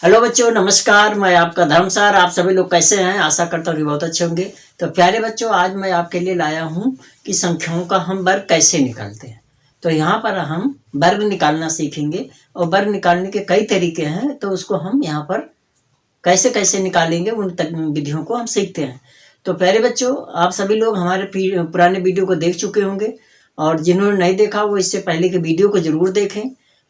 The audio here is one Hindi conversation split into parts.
हेलो बच्चों, नमस्कार। मैं आपका धर्मसार। आप सभी लोग कैसे हैं? आशा करता हूँ कि बहुत अच्छे होंगे। तो प्यारे बच्चों, आज मैं आपके लिए लाया हूँ कि संख्याओं का हम वर्ग कैसे निकालते हैं। तो यहाँ पर हम वर्ग निकालना सीखेंगे और वर्ग निकालने के कई तरीके हैं, तो उसको हम यहाँ पर कैसे कैसे निकालेंगे उन विधियों को हम सीखते हैं। तो प्यारे बच्चों, आप सभी लोग हमारे पुराने वीडियो को देख चुके होंगे और जिन्होंने नहीं देखा वो इससे पहले के वीडियो को जरूर देखें।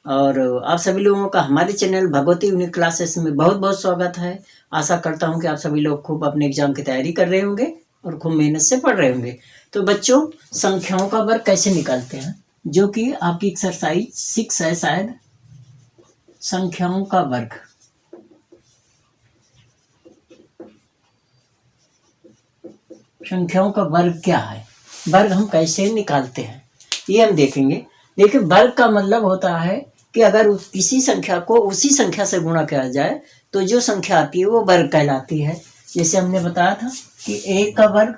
और आप सभी लोगों का हमारे चैनल भगवती यूनिक क्लासेस में बहुत बहुत स्वागत है। आशा करता हूं कि आप सभी लोग खूब अपने एग्जाम की तैयारी कर रहे होंगे और खूब मेहनत से पढ़ रहे होंगे। तो बच्चों, संख्याओं का वर्ग कैसे निकालते हैं, जो कि आपकी एक्सरसाइज 6 है शायद, संख्याओं का वर्ग। संख्याओं का वर्ग क्या है, वर्ग हम कैसे निकालते हैं, ये हम देखेंगे। देखिए, वर्ग का मतलब होता है कि अगर किसी संख्या को उसी संख्या से गुणा किया जाए तो जो संख्या आती है वो वर्ग कहलाती है। जैसे हमने बताया था कि एक का वर्ग,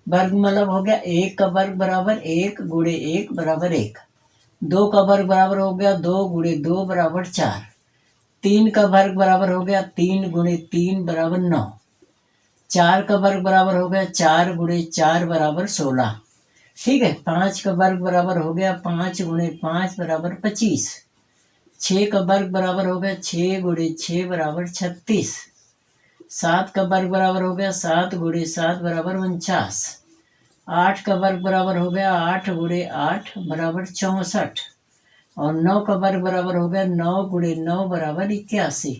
वर्ग मतलब हो गया एक का वर्ग बराबर एक गुणे एक बराबर एक। दो का वर्ग बराबर हो गया दो गुणे दो बराबर चार। तीन का वर्ग बराबर हो गया तीन गुणे तीन बराबर 9। चार का वर्ग बराबर हो गया चार गुणे चार बराबर 16। ठीक है। पाँच का वर्ग बराबर हो गया पाँच गुणे पाँच बराबर 25। छः का वर्ग बराबर हो गया छः गुणे छः बराबर 36। सात का वर्ग बराबर हो गया सात गुणे सात बराबर 49। आठ का वर्ग बराबर हो गया आठ गुणे आठ बराबर 64। और नौ का वर्ग बराबर हो गया नौ गुणे नौ बराबर 81।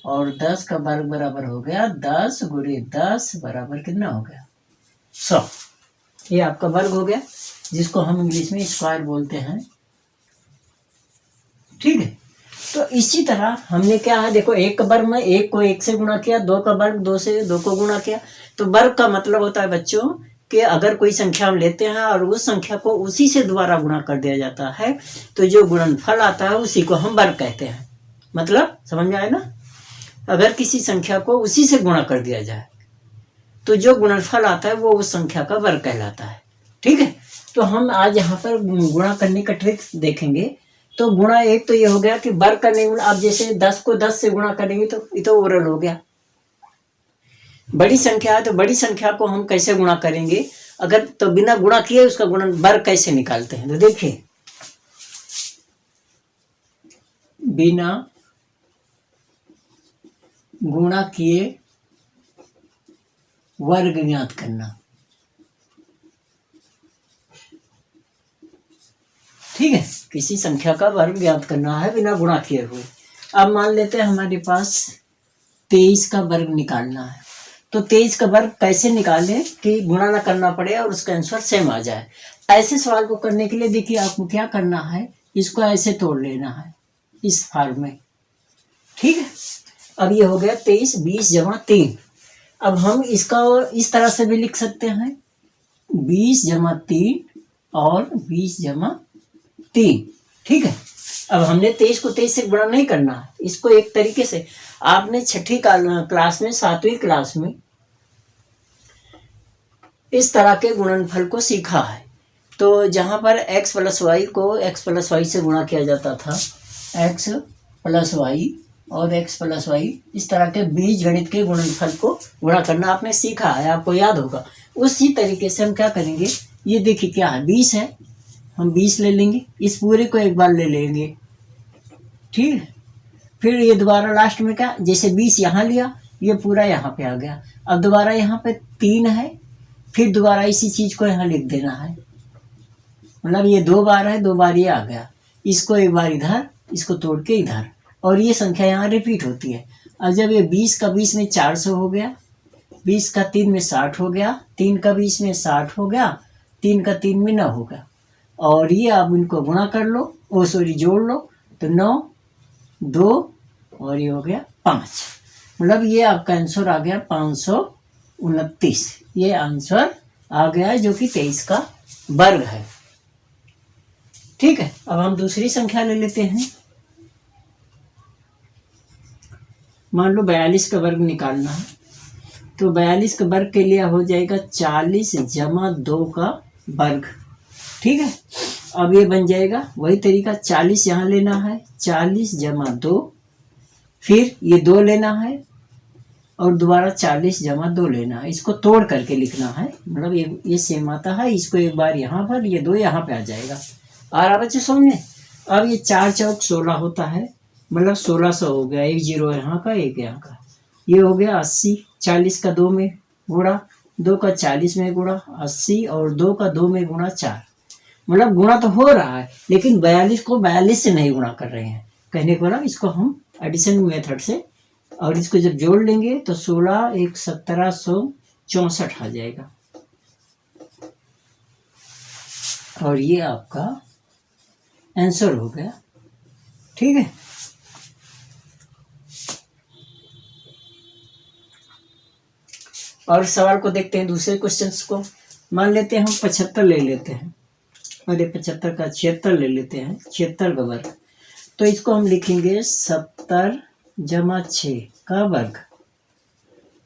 और 10 का वर्ग बराबर हो गया 10 गुणे 10 बराबर कितना हो गया 100। ये आपका वर्ग हो गया, जिसको हम इंग्लिश में स्क्वायर बोलते हैं। ठीक है। तो इसी तरह हमने क्या है, देखो, एक का वर्ग में एक को एक से गुणा किया, दो का वर्ग दो से दो को गुणा किया। तो वर्ग का मतलब होता है बच्चों कि अगर कोई संख्या हम लेते हैं और उस संख्या को उसी से दोबारा गुणा कर दिया जाता है तो जो गुणनफल आता है उसी को हम वर्ग कहते हैं। मतलब समझ में आए ना? अगर किसी संख्या को उसी से गुणा कर दिया जाए तो जो गुणनफल आता है वो उस संख्या का वर्ग कहलाता है। ठीक है। तो हम आज यहाँ पर गुणा करने का ट्रिक देखेंगे। तो गुणा एक तो ये हो गया कि वर्ग करने में आप जैसे 10 को 10 से गुणा करेंगे तो ये तो ओरल हो गया। बड़ी संख्या है तो बड़ी संख्या को हम कैसे गुणा करेंगे, अगर तो बिना गुणा किए उसका गुणन वर्ग कैसे निकालते हैं। तो देखिए, बिना गुणा किए वर्ग ज्ञात करना। ठीक है। किसी संख्या का वर्ग ज्ञात करना है बिना गुणा किए हुए। अब मान लेते हैं हमारे पास 23 का वर्ग निकालना है। तो 23 का वर्ग कैसे निकालें कि गुणा ना करना पड़े और उसका आंसर सेम आ जाए। ऐसे सवाल को करने के लिए देखिए आपको क्या करना है, इसको ऐसे तोड़ लेना है इस फॉर्म में। ठीक है। अब ये हो गया 23 20 जमा 3। अब हम इसका इस तरह से भी लिख सकते हैं 20 जमा 3 और 20 जमा 3। ठीक है। अब हमने 23 को 23 से गुणा नहीं करना है, इसको एक तरीके से आपने छठी क्लास में 7वीं क्लास में इस तरह के गुणनफल को सीखा है। तो जहां पर x प्लस वाई को x प्लस वाई से गुणा किया जाता था, x प्लस वाई और x प्लस वाई, इस तरह के बीज गणित के गुणनफल को गुणा करना आपने सीखा है, आपको याद होगा। उसी तरीके से हम क्या करेंगे, ये देखिए क्या है 20 है, हम 20 ले लेंगे, इस पूरे को एक बार ले लेंगे। ठीक है। फिर ये दोबारा लास्ट में क्या, जैसे 20 यहाँ लिया, ये पूरा यहाँ पे आ गया। अब दोबारा यहाँ पे 3 है, फिर दोबारा इसी चीज को यहाँ लिख देना है। मतलब ये 2 बार है, 2 बार ये आ गया, इसको एक बार इधर, इसको तोड़ के इधर, और ये संख्या यहाँ रिपीट होती है। अब जब ये 20 का 20 में 400 हो गया, 20 का 3 में 60 हो गया, 3 का 20 में 60 हो गया, 3 का 3 में 9 हो गया। और ये आप इनको गुणा कर लो, जोड़ लो, तो 9 2 और ये हो गया 5। मतलब ये आपका आंसर आ गया 529। ये आंसर आ गया जो कि 23 का वर्ग है। ठीक है। अब हम दूसरी संख्या ले लेते हैं। मान लो 42 का वर्ग निकालना है। तो 42 के वर्ग के लिए हो जाएगा 40 जमा 2 का वर्ग। ठीक है। अब ये बन जाएगा वही तरीका, 40 यहाँ लेना है, 40 जमा 2 फिर ये 2 लेना है और दोबारा 40 जमा 2 लेना है। इसको तोड़ करके लिखना है, मतलब ये सेम आता है। इसको एक बार यहाँ पर, ये 2 यहाँ पे आ जाएगा। आ रहा बच्चे समझ में? अब ये 4 चौक 16 होता है, मतलब 1600 हो गया। 1 0 यहाँ का, 1 यहाँ का, ये हो गया 80। 40 का 2 में गुणा, 2 का 40 में गुणा 80, और 2 का 2 में गुणा 4। मतलब गुणा तो हो रहा है, लेकिन 42 को 42 से नहीं गुणा कर रहे हैं। कहने को मतलब इसको हम एडिशन मेथड से, और इसको जब जोड़ लेंगे तो 16 1 1764 आ जाएगा। और ये आपका आंसर हो गया। ठीक है, और सवाल को देखते हैं, दूसरे क्वेश्चंस को। मान लेते हैं हम 75 ले लेते हैं, अरे 75 का 76 ले लेते हैं, 76 का वर्ग। तो इसको हम लिखेंगे 70 जमा 6 का वर्ग।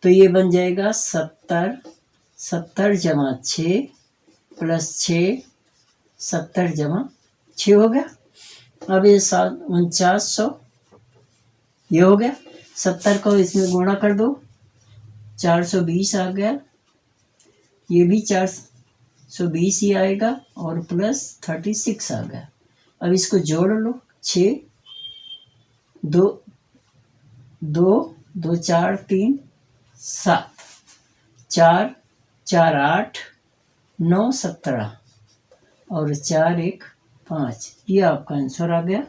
तो ये बन जाएगा 70 जमा 6 प्लस 6, 70 जमा 6 हो गया। अब ये 4900 ये हो गया। 70 को इसमें गुणा कर दो, 420 आ गया। ये भी 420 ही आएगा, और प्लस 36 आ गया। अब इसको जोड़ लो, 6 2 2 2 4 3 7, 4 4 8 9 17, और 4 1 5। ये आपका आंसर आ गया,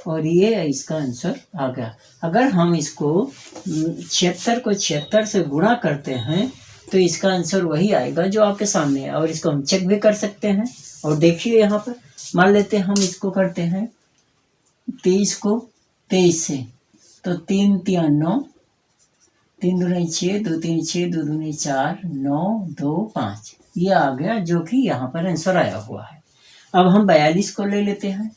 और ये इसका आंसर आ गया। अगर हम इसको 76 को 76 से गुणा करते हैं तो इसका आंसर वही आएगा जो आपके सामने है। और इसको हम चेक भी कर सकते हैं। और देखिए यहाँ पर मान लेते हैं हम इसको करते हैं 23 को 23 से, तो 3 3 9, 3 दूनी 6, 2 3 6, 2 दूनी 4, 9 2 5, ये आ गया, जो कि यहाँ पर आंसर आया हुआ है। अब हम 42 को ले लेते हैं,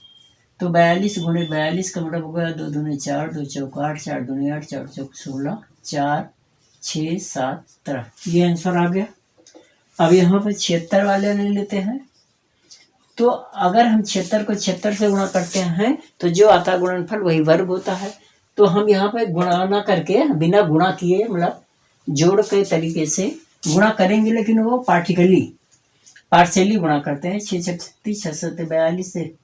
तो 42 गुणे 42 का मतलब होगा 2 दूनी 4, 2 चौक 8, 4 दूनी 8, 4 चौक 16, 4 6 7 13, ये आंसर आ गया। अब यहाँ पर 76 वाले ले लेते हैं। तो अगर हम 76 को 76 से गुणा करते हैं तो जो आता है गुणनफल वही वर्ग होता है। तो हम यहाँ पे गुणा ना करके, बिना गुणा किए, मतलब जोड़ के तरीके से गुणा करेंगे, लेकिन वो पार्शियली गुणा करते हैं। 6 6 36, 6 7 42 से,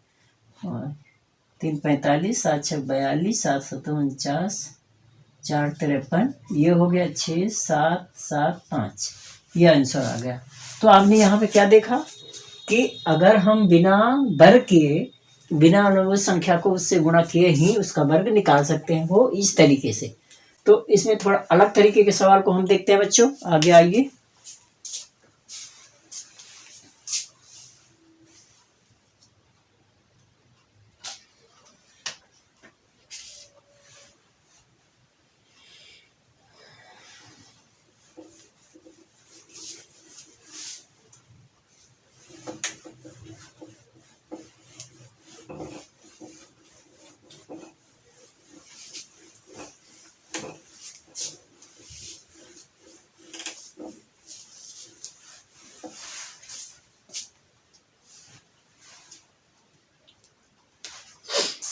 3 45, 7 6 42, 7 7 49, 4 53, ये हो गया 6 7 7 5, ये आंसर आ गया। तो आपने यहाँ पे क्या देखा कि अगर हम बिना वर्ग किए, बिना अनुरूप संख्या को उससे गुणा किए ही उसका वर्ग निकाल सकते हैं, वो इस तरीके से। तो इसमें थोड़ा अलग तरीके के सवाल को हम देखते हैं बच्चों, आगे आइए।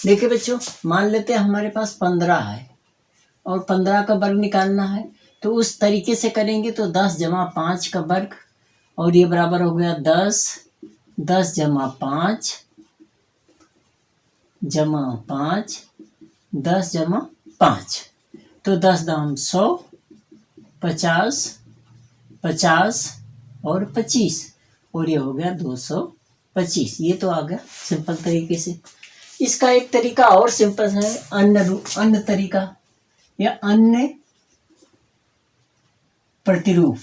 देखिए बच्चों, मान लेते हैं हमारे पास 15 है और 15 का वर्ग निकालना है। तो उस तरीके से करेंगे तो 10 जमा 5 का वर्ग, और ये बराबर हो गया 10 10 जमा 5 जमा 5 10 जमा 5, तो 10 दाम 100, 50 50 और 25, और ये हो गया 225। ये तो आ गया सिंपल तरीके से। इसका एक तरीका और सिंपल है, अन्य तरीका या अन्य प्रतिरूप।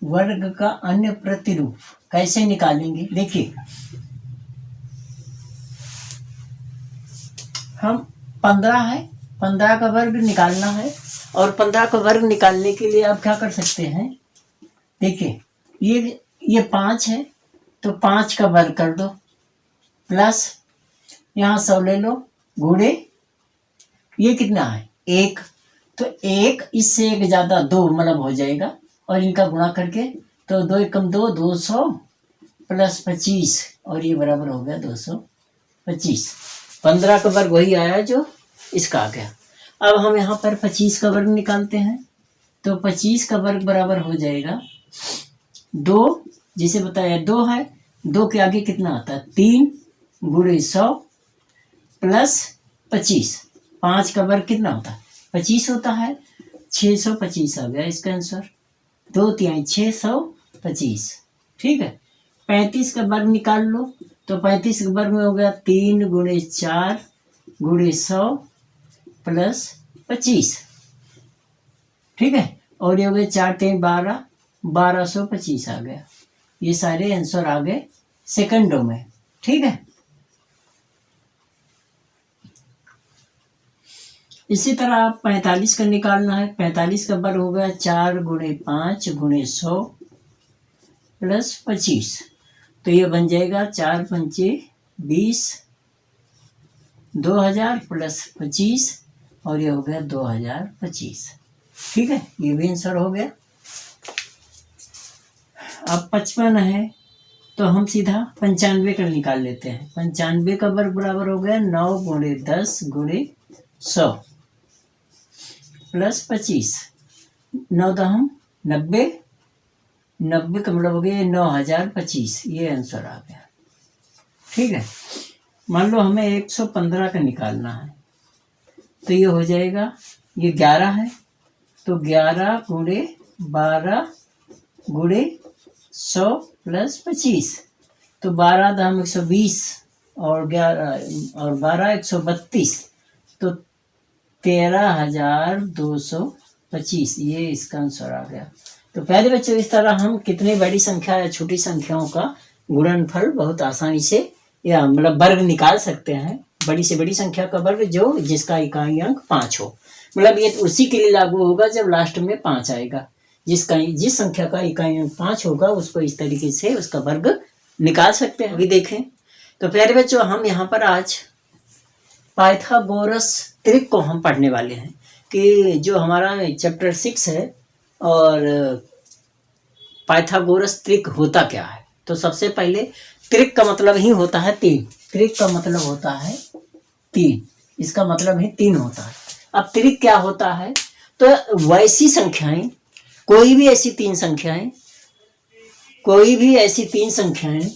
वर्ग का अन्य प्रतिरूप कैसे निकालेंगे? देखिए, हम 15 है, 15 का वर्ग निकालना है, और 15 का वर्ग निकालने के लिए आप क्या कर सकते हैं? देखिए, ये 5 है, तो 5 का वर्ग कर दो, प्लस यहाँ 100 ले लो, गुणे ये कितना है 1, तो 1 इससे 1 ज़्यादा 2 मतलब हो जाएगा, और इनका गुणा करके तो 2 एकम 2, 200, प्लस 25 और ये बराबर हो गया 225। 15 का वर्ग वही आया जो इसका आ गया। अब हम यहाँ पर 25 का वर्ग निकालते हैं, तो 25 का वर्ग बराबर हो जाएगा 2, जिसे बताया 2 है, 2 के आगे कितना आता है 3 गुणे 100 प्लस 25। 5 का वर्ग कितना होता है 25 होता है, 625 आ गया इसका आंसर। 2 तिहाई 625। ठीक है, 35 का वर्ग निकाल लो, तो 35 के वर्ग में हो गया 3 गुणे 4 गुणे 100 प्लस 25। ठीक है, और ये हो गए 4 3 12, 1225 आ गया। ये सारे आंसर आ गए सेकंडों में। ठीक है, इसी तरह आप 45 का निकालना है। 45 का वर्ग हो गया 4 गुणे 5 गुणे 100 प्लस 25, तो ये बन जाएगा 4 पंचे 20, 2000 प्लस 25 और ये हो गया 2025। ठीक है, ये भी आंसर हो गया। अब 55 है, तो हम सीधा 95 का निकाल लेते हैं। 95 का वर्ग बराबर हो गया 9 गुणे 10 गुणे 100 प्लस 25। 9 दहम 90, 90 का मतलब हो गया 9025। ये आंसर आ गया। ठीक है, मान लो हमें 115 का निकालना है, तो ये हो जाएगा, ये 11 है, तो 11 गुणे 12 गुणे 100 प्लस 25, तो 12 दहम 120 और 11 और 12 132, तो 13,225। ये इसका आंसर आ गया। तो पहले बच्चों, इस तरह हम कितनी बड़ी संख्या या छोटी संख्याओं का गुणनफल बहुत आसानी से या मतलब वर्ग निकाल सकते हैं। बड़ी से बड़ी संख्या का वर्ग जो जिसका इकाई अंक 5 हो, मतलब ये उसी के लिए लागू होगा जब लास्ट में 5 आएगा। जिस संख्या का इकाई अंक 5 होगा उसको इस तरीके से उसका वर्ग निकाल सकते हैं। अभी देखें, तो प्यारे बच्चों, हम यहाँ पर आज पाइथागोरस त्रिक को हम पढ़ने वाले हैं कि जो हमारा चैप्टर 6 है, और पाइथागोरस त्रिक होता क्या है। तो सबसे पहले त्रिक का मतलब ही होता है 3। त्रिक का मतलब होता है 3, इसका मतलब ही 3 होता है। अब त्रिक क्या होता है, तो वैसी संख्याएं, कोई भी ऐसी 3 संख्याएं, कोई भी ऐसी 3 संख्याएं,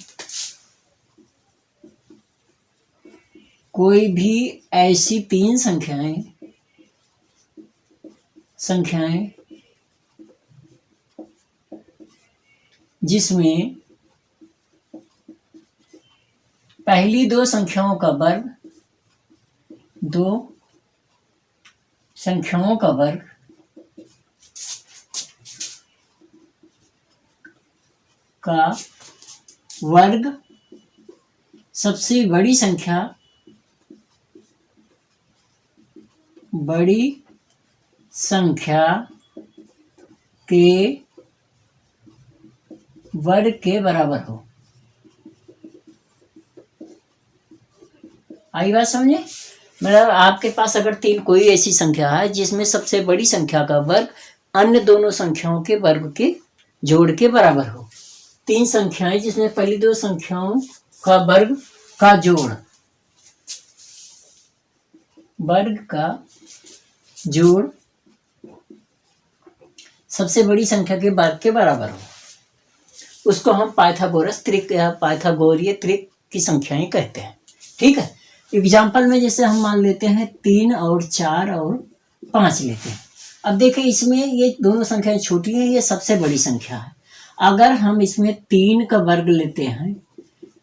कोई भी ऐसी 3 संख्याएं जिसमें पहली 2 संख्याओं का वर्ग, 2 संख्याओं का वर्ग का वर्ग सबसे बड़ी संख्या के वर्ग के बराबर हो। आई बात समझे? मतलब आपके पास अगर कोई ऐसी संख्या है जिसमें सबसे बड़ी संख्या का वर्ग अन्य दोनों संख्याओं के वर्ग के जोड़ के बराबर हो। 3 संख्याएं जिसमें पहली 2 संख्याओं का वर्ग का जोड़, वर्ग का जोड़ सबसे बड़ी संख्या के वर्ग के बराबर हो, उसको हम पाइथागोरस त्रिक या पाइथागोरीय त्रिक की संख्याएं कहते हैं। ठीक है, एग्जाम्पल में जैसे हम मान लेते हैं 3 और 4 और 5 लेते हैं। अब देखें, इसमें ये दोनों संख्याएं छोटी हैं, ये सबसे बड़ी संख्या है। अगर हम इसमें 3 का वर्ग लेते हैं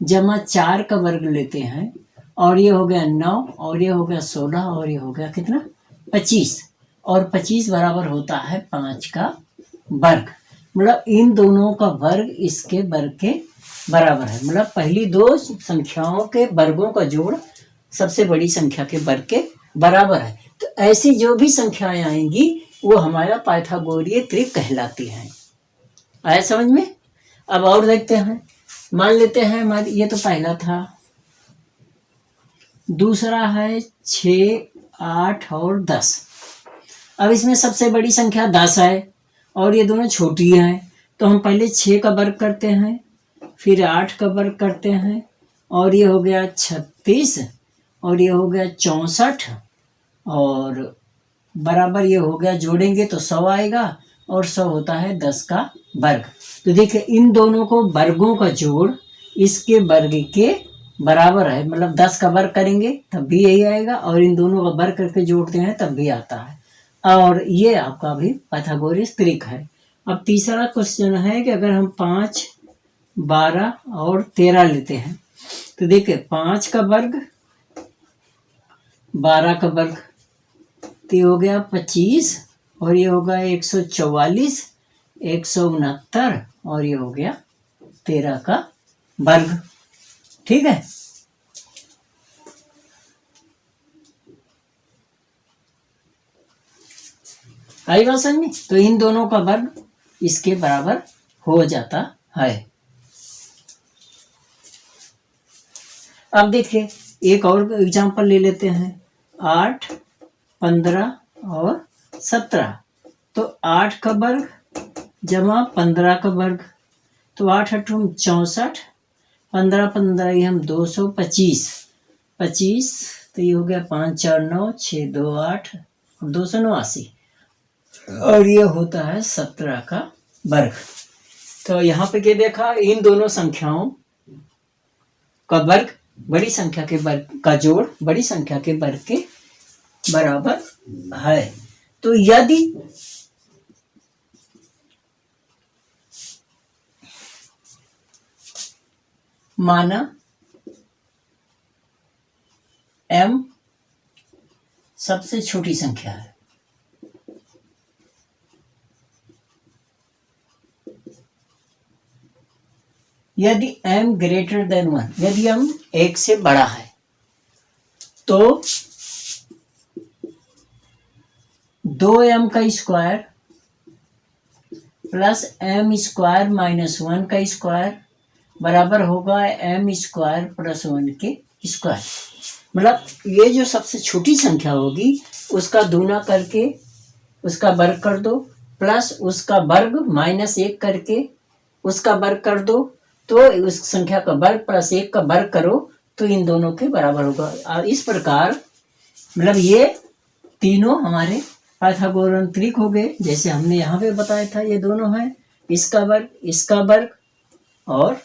जमा 4 का वर्ग लेते हैं, और ये हो गया 9 और ये हो गया 16 और ये हो गया कितना 25, और 25 बराबर होता है 5 का वर्ग। मतलब इन दोनों का वर्ग इसके वर्ग के बराबर है। मतलब पहली 2 संख्याओं के वर्गों का जोड़ सबसे बड़ी संख्या के वर्ग के बराबर है। तो ऐसी जो भी संख्याएं आएंगी वो हमारा पाइथागोरीय त्रिक कहलाती हैं। आया समझ में? अब और देखते हैं, मान लेते हैं हमारी, ये तो पहला था, दूसरा है 6, 8 और 10। अब इसमें सबसे बड़ी संख्या 10 है और ये दोनों छोटी हैं, तो हम पहले 6 का वर्ग करते हैं फिर 8 का वर्ग करते हैं और ये हो गया 36 और ये हो गया 64 और बराबर ये हो गया, जोड़ेंगे तो 100 आएगा और 100 होता है 10 का वर्ग। तो देखिए इन दोनों को वर्गों का जोड़ इसके वर्ग के बराबर है, मतलब 10 का वर्ग करेंगे तब भी यही आएगा और इन दोनों का वर्ग करके जोड़ते हैं तब भी आता है। और ये आपका भी पाइथागोरस त्रिक है। अब तीसरा क्वेश्चन है कि अगर हम 5, 12 और 13 लेते हैं तो देखिए 5 का वर्ग 12 का वर्ग तो ये हो गया 25 और ये होगा 144, 169 और ये हो गया 13 का वर्ग। ठीक है, आई बात समझ में? तो इन दोनों का वर्ग इसके बराबर हो जाता है। अब देखिए एक और एग्जांपल ले लेते हैं, 8, 15 और 17। तो 8 का वर्ग जमा 15 का वर्ग, तो 8 8 64, 15 15 ये हम 225, 25 तो ये हो गया 5 4 9 6 2 8 और 289 और ये होता है 17 का वर्ग। तो यहाँ पे क्या देखा, इन दोनों संख्याओं का वर्ग बड़ी संख्या के वर्ग का जोड़ बड़ी संख्या के वर्ग के बराबर है। तो यदि माना m सबसे छोटी संख्या है, यदि m ग्रेटर देन 1, यदि m 1 से बड़ा है तो 2m का square plus m square minus 1 का स्क्वायर बराबर होगा m स्क्वायर प्लस 1 के स्क्वायर। मतलब ये जो सबसे छोटी संख्या होगी उसका दूना करके उसका वर्ग कर दो प्लस उसका वर्ग माइनस 1 करके उसका वर्ग कर दो, तो उस संख्या का वर्ग प्लस 1 का वर्ग करो तो इन दोनों के बराबर होगा। और इस प्रकार मतलब ये तीनों हमारे पाइथागोरन त्रिक हो गए, जैसे हमने यहाँ पे बताया था। ये दोनों हैं, इसका वर्ग और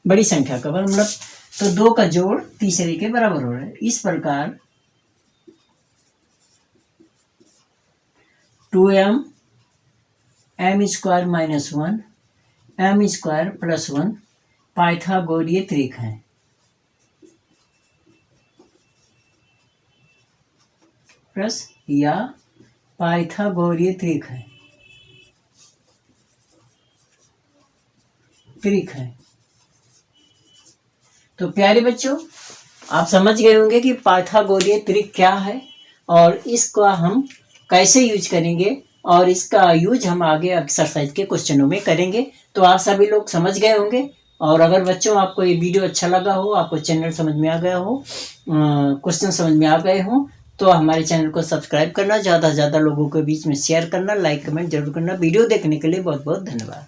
बड़ी संख्या का वर्ग, मतलब तो 2 का जोड़ तीसरे के बराबर हो रहा है। इस प्रकार 2m m square minus 1 m square plus 1 पाइथागोरीय त्रिक है। प्लस या पाइथागोरीय त्रिक है। तो प्यारे बच्चों, आप समझ गए होंगे कि पाइथागोरीय त्रिक क्या है और इसका हम कैसे यूज करेंगे और इसका यूज हम आगे एक्सरसाइज के क्वेश्चनों में करेंगे। तो आप सभी लोग समझ गए होंगे। और अगर बच्चों आपको ये वीडियो अच्छा लगा हो, आपको चैनल समझ में आ गया हो, क्वेश्चन समझ में आ गए हो, तो हमारे चैनल को सब्सक्राइब करना, ज़्यादा से ज़्यादा लोगों के बीच में शेयर करना, लाइक कमेंट जरूर करना। वीडियो देखने के लिए बहुत बहुत धन्यवाद।